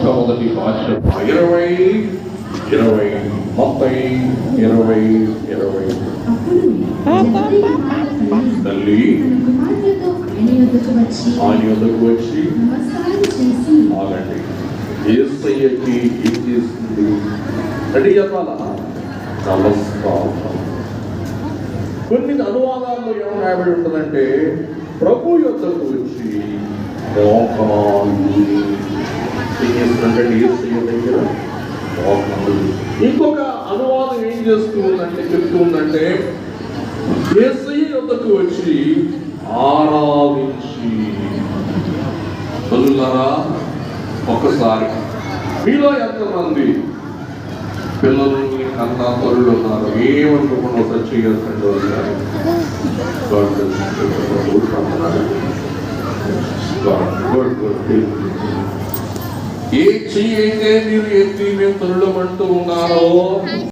మొట్టమొదటి భాష 20 మత్తయి 20 తల్లి ఆయన యొద్దకు వచ్చి ఆగండి. యేసయ్యకి ఏం చేస్తుంది? రెడీ చెప్పాలా? నమస్కారం. కొన్ని అనువాదాల్లో ఏం రాయబడి ఉంటుందంటే ప్రభు యొద్దకు వచ్చి మోకాలు ఏం చేస్తుందంటే యేసయ్య దగ్గర మోకాలు. ఇంకొక అనువాదం ఏం చెప్తుందంటే యేసయ్య యొద్దకు వచ్చి ఆరాధించి. తల్లులారా, ఒక్కసారి మీలో ఎంతమంది పిల్లలు కన్నా తల్లులు ఉన్నారు? ఏమనుకోకుండా సచ్చి చేస్తుండో ఏ చెయ్యి అయితే మీరు ఎత్తి మేము తల్లులు అంటూ ఉన్నారో